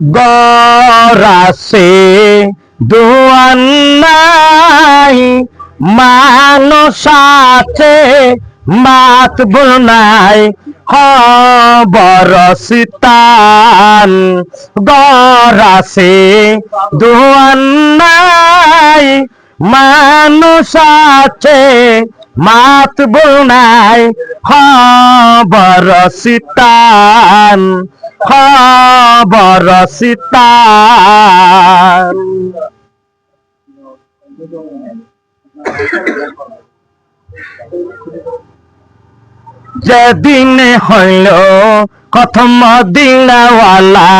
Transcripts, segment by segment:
গরাসে দোয়ান নাই মানুষ আছে মাতবুল নাই খবর সিতান গরাসে দোয়ান নাই মানুষ আছে মাতবুল নাই খবর সিতান খবর সিতান যেদিন হইল কথা মদিনাওয়ালা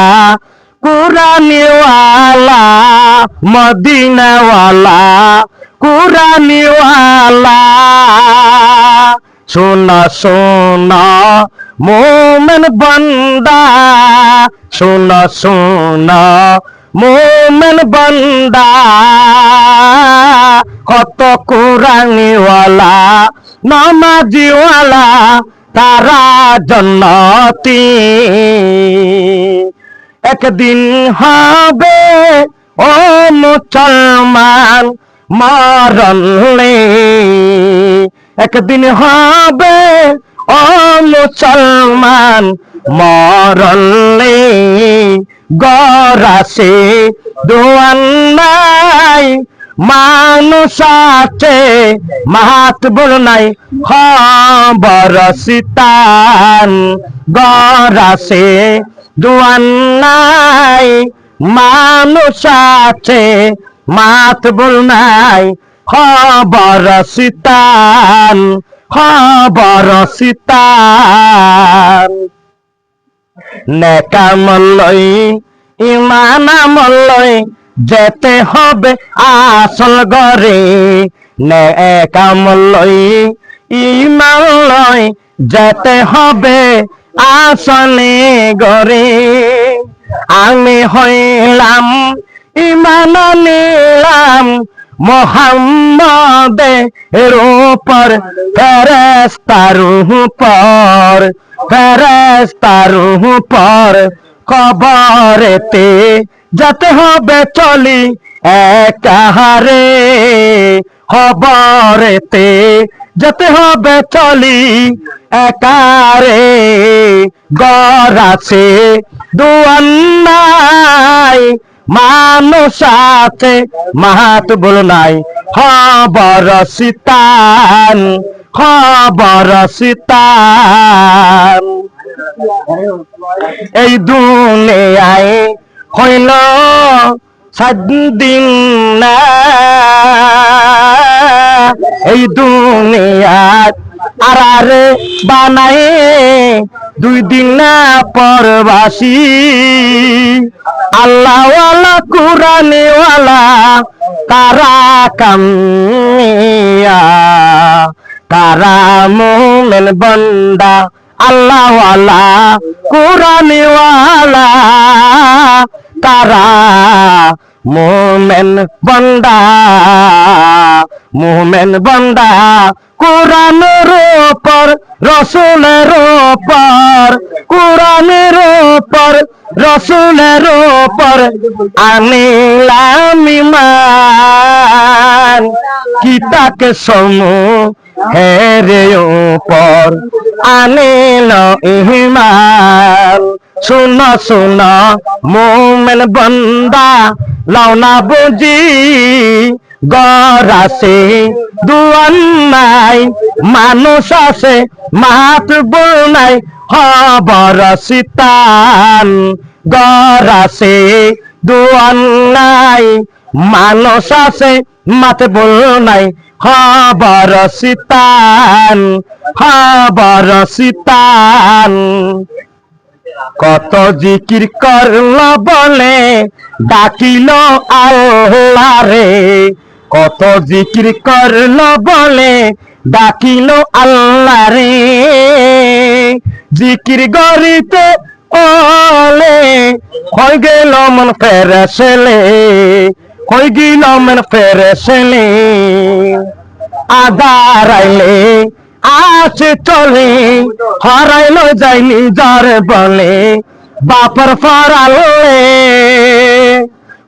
কুরানিওয়ালা মদিনাওয়ালা কুরানিওয়ালা শোনা শোনা মোমেন বান্দা শোনা শোনা মোমেন বান্দা কত কুরানিওয়ালা নামাজিওয়ালা তারা জন্নতি একদিন হবে ও মুসলমান মরণলে একদিন হবে ও মুসলমান মরণলে গরাসে দোয়ান নাই মানুষ আছে মাতবুল নাই খবর সিতান গরাসে দোয়ান নাই মানুষ আছে মাতবুল নাই খবর সিতান খবর সিতান নেকামলই ইমানামলই যেতে হবে আসল ঘরে নেকামলই ইমানলই যেতে হবে আসলে ঘরে আমি হইলাম ইমান নিলাম মোহাম্মদের উপর ফেরেশতার উপর ফেরেশতার উপর কবরেতে যেতে হবে চলি একাহারে খবরেতে যেতে হবে চলি একারে গরাসে দোয়ান নাই মানুষ আছে মাতবুল নাই খবর সিতান খবর সিতান এই দুনিয়ায় হইল সাতদিন না এই দুনিয়াত আরে বানাই দুই দিন না পরবাসী আল্লাহওয়ালা কুরানিওয়ালা তারা কামিয়া তারা মুমিন বান্দা আল্লাহওয়ালা কুরানিওয়ালা তারা মুমিন বান্দা মুমিন বান্দা কুরআনের উপর রাসূলের উপর কুরআনের উপর রাসূলের উপর আনিলাম ঈমান কিতাকে সমূহ হেরে উপর আনিল ঈমান শুনো শুনো মুমিন বান্দা লাউনা বুঝি গরাসে দোয়ান নাই মানুষ আছে মাতবুল নাই খবর সিতান গরাসে দোয়ান নাই মানুষ আছে মাতবুল নাই খবর সিতান খবর সিতান কত জিকির করল বলে ডাকিল আল্লাহ রে কত জিকির করল বলে ডাকিল আল্লাহ রে জিকির গরিতে ওলে হয়ে গেল মন ফেরেশলে হয়ে গেল মন ফেরেশলে আদারাইলে আছে চলে হারাইল যায়নি যার বলে বাপর ফরালে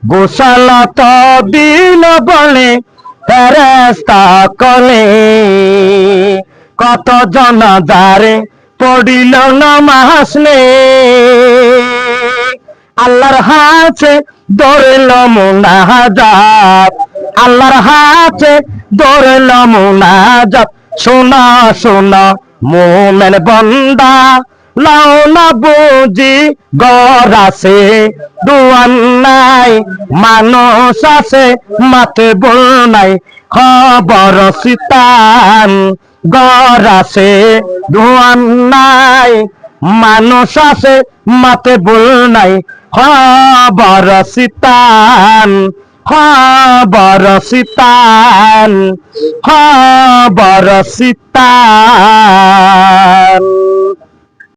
গোসাল তো দিল বলে ফেরেস্তা কলে কত জনাদারে পড়িল নামাজ নে আল্লাহর হাতে ধরল মুনাজাত আল্লাহর হাতে ধরল মুনাজাত শোনা শোনা মোমেন বন্দা লাও না বুঝি ঘর আছে দুয়ার নাই মানুষ আছে মাথে বল নাই খবর সিতান ঘর আছে দুয়ার নাই মানুষ আছে মাথে বল নাই খবর সিতান খবর সিতান খবর সিতান